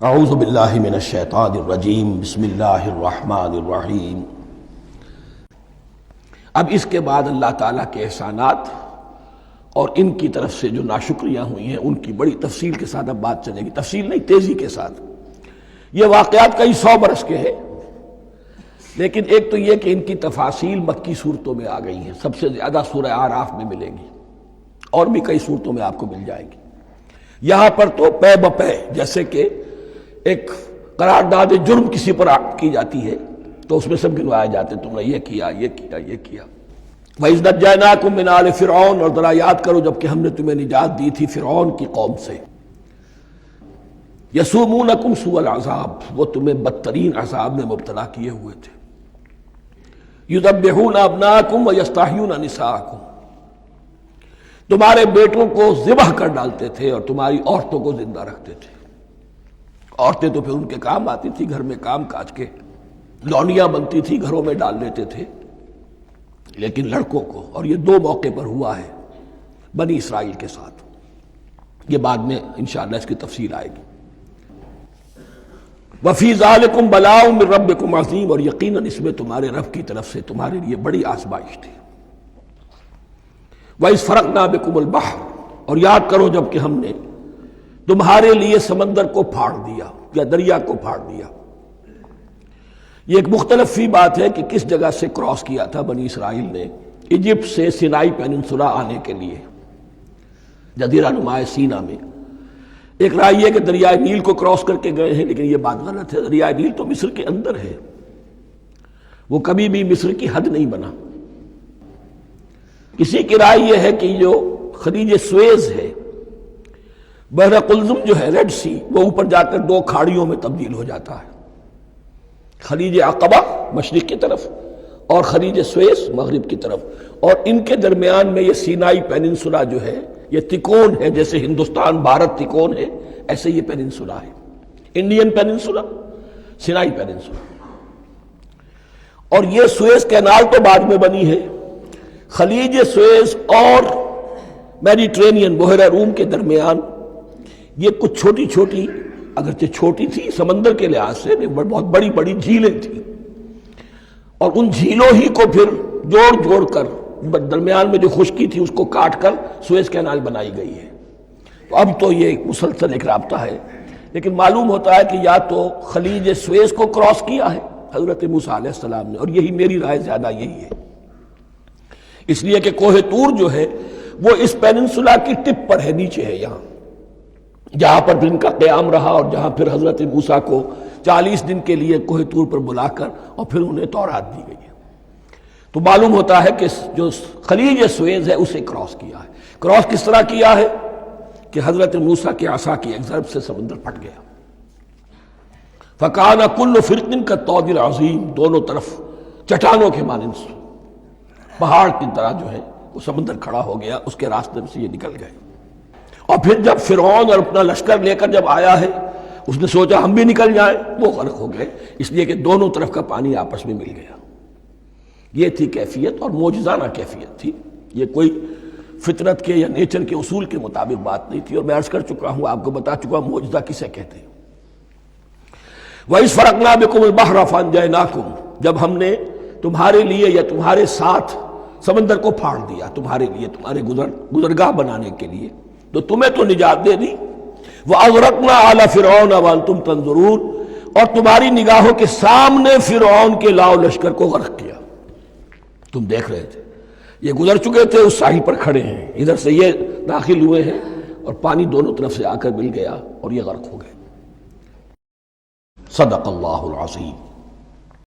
اعوذ باللہ من الشیطان الرجیم بسم اللہ الرحمن الرحیم۔ اب اس کے بعد اللہ تعالیٰ کے احسانات اور ان کی طرف سے جو ناشکریاں ہوئی ہیں ان کی بڑی تفصیل کے ساتھ اب بات چلے گی، تفصیل نہیں تیزی کے ساتھ۔ یہ واقعات کئی 100 برس کے ہیں، لیکن ایک تو یہ کہ ان کی تفاصیل مکی صورتوں میں آ گئی ہیں، سب سے زیادہ سورہ اعراف میں ملیں گی اور بھی کئی صورتوں میں آپ کو مل جائیں گی۔ یہاں پر تو پے بپے، جیسے کہ ایک قرارداد جرم کسی پر کی جاتی ہے تو اس میں سب گنوائے جاتے ہیں، تم نے یہ کیا یہ کیا یہ کیا۔ وَإِذْ نَجَّيْنَاكُم مِّنْ آلِ فِرْعَوْنَ، اور ذرا یاد کرو جب کہ ہم نے تمہیں نجات دی تھی فرعون کی قوم سے۔ يَسُومُونَكُمْ سُوءَ الْعَذَابِ، وہ تمہیں بدترین عذاب میں مبتلا کیے ہوئے تھے۔ يُذَبِّحُونَ أَبْنَاءَكُمْ وَيَسْتَحْيُونَ نِسَاءَكُمْ، تمہارے بیٹوں کو ذبح کر ڈالتے تھے اور تمہاری عورتوں کو زندہ رکھتے تھے۔ عورتیں تو پھر ان کے کام آتی تھی، گھر میں کام کاج کے لونیاں بنتی تھی، گھروں میں ڈال لیتے تھے، لیکن لڑکوں کو، اور یہ 2 موقع پر ہوا ہے بنی اسرائیل کے ساتھ، یہ بعد میں انشاءاللہ اس کی تفصیل آئے گی۔ وَفِي ذَلِكُمْ بَلَاءٌ مِّن رَبِّكُمْ عَظِيمٌ، اور یقیناً اس میں تمہارے رب کی طرف سے تمہارے لیے بڑی آزمائش تھی۔ وَإِذْ فَرَقْنَا بِكُمُ الْبَحْرَ، اور یاد کرو جب کہ ہم نے تمہارے لیے سمندر کو پھاڑ دیا یا دریا کو پھاڑ دیا۔ یہ ایک مختلف فی بات ہے کہ کس جگہ سے کراس کیا تھا بنی اسرائیل نے ایجپٹ سے سینائی پیننسولا آنے کے لیے، جزیرہ نما سینا میں۔ ایک رائے یہ کہ دریائے نیل کو کراس کر کے گئے ہیں، لیکن یہ بات غلط ہے، دریائے نیل تو مصر کے اندر ہے، وہ کبھی بھی مصر کی حد نہیں بنا۔ کسی کی رائے یہ ہے کہ جو خلیج سویز ہے، بحر قلزم جو ہے، ریڈ سی، وہ اوپر جا کر 2 کھاڑیوں میں تبدیل ہو جاتا ہے، خلیج عقبہ مشرق کی طرف اور خلیج سویز مغرب کی طرف، اور ان کے درمیان میں یہ سینائی پیننسولا جو ہے یہ تکون ہے، جیسے ہندوستان بھارت تکون ہے، ایسے یہ پیننسولا ہے، انڈین پیننسولا، سینائی پیننسولا۔ اور یہ سویز کینال تو بعد میں بنی ہے، خلیج سویز اور میڈیٹرینین بحیرہ روم کے درمیان یہ کچھ چھوٹی چھوٹی، اگرچہ چھوٹی تھی سمندر کے لحاظ سے، بہت بڑی بڑی جھیلیں تھیں، اور ان جھیلوں ہی کو پھر جوڑ جوڑ کر درمیان میں جو خشکی تھی اس کو کاٹ کر سویز کینال بنائی گئی ہے۔ تو اب تو یہ ایک مسلسل ایک رابطہ ہے، لیکن معلوم ہوتا ہے کہ یا تو خلیج سویز کو کراس کیا ہے حضرت موسیٰ علیہ السلام نے، اور یہی میری رائے زیادہ یہی ہے، اس لیے کہ کوہ طور جو ہے وہ اس پیننسولا کی ٹپ پر ہے، نیچے ہے، یہاں جہاں پر ان کا قیام رہا، اور جہاں پھر حضرت موسیٰ کو 40 دن کے لیے کوہ طور پر بلا کر اور پھر انہیں تورات دی گئی ہے۔ تو معلوم ہوتا ہے کہ جو خلیج سویز ہے اسے کراس کیا ہے۔ کراس کس طرح کیا ہے کہ حضرت موسیٰ کے عصا کی ایک ضرب سے سمندر پھٹ گیا۔ فَكَانَ كُلُّ فِرْقٍ كَالطَّوْدِ الْعَظِيمِ، دونوں طرف چٹانوں کے مانند پہاڑ کی طرح جو ہے وہ سمندر کھڑا ہو گیا، اس کے راستے سے یہ نکل گئے۔ اور پھر جب فرعون اور اپنا لشکر لے کر جب آیا ہے، اس نے سوچا ہم بھی نکل جائیں، وہ غرق ہو گئے، اس لیے کہ دونوں طرف کا پانی آپس میں مل گیا۔ یہ تھی کیفیت، اور معجزانہ کیفیت تھی، یہ کوئی فطرت کے یا نیچر کے اصول کے مطابق بات نہیں تھی، اور میں عرض کر چکا ہوں، آپ کو بتا چکا ہوں معجزہ کسے کہتے ہیں۔ وَإِذْ فَرَقْنَا بِكُمُ الْبَحْرَ فَأَنجَيْنَاكُمْ، جب ہم نے تمہارے لیے یا تمہارے ساتھ سمندر کو پھاڑ دیا، تمہارے لیے، تمہارے گزرگاہ بنانے کے لیے، تو تمہیں تو نجات دے دی۔ وَأَغْرَقْنَا آلَ فِرْعَوْنَ وَأَنْتُمْ تَنظُرُونَ، اور تمہاری نگاہوں کے سامنے فرعون کے لاؤ لشکر کو غرق کیا، تم دیکھ رہے تھے، یہ گزر چکے تھے، اس ساحل پر کھڑے ہیں، ادھر سے یہ داخل ہوئے ہیں، اور پانی دونوں طرف سے آ کر مل گیا اور یہ غرق ہو گئے۔ صدق اللہ العظیم۔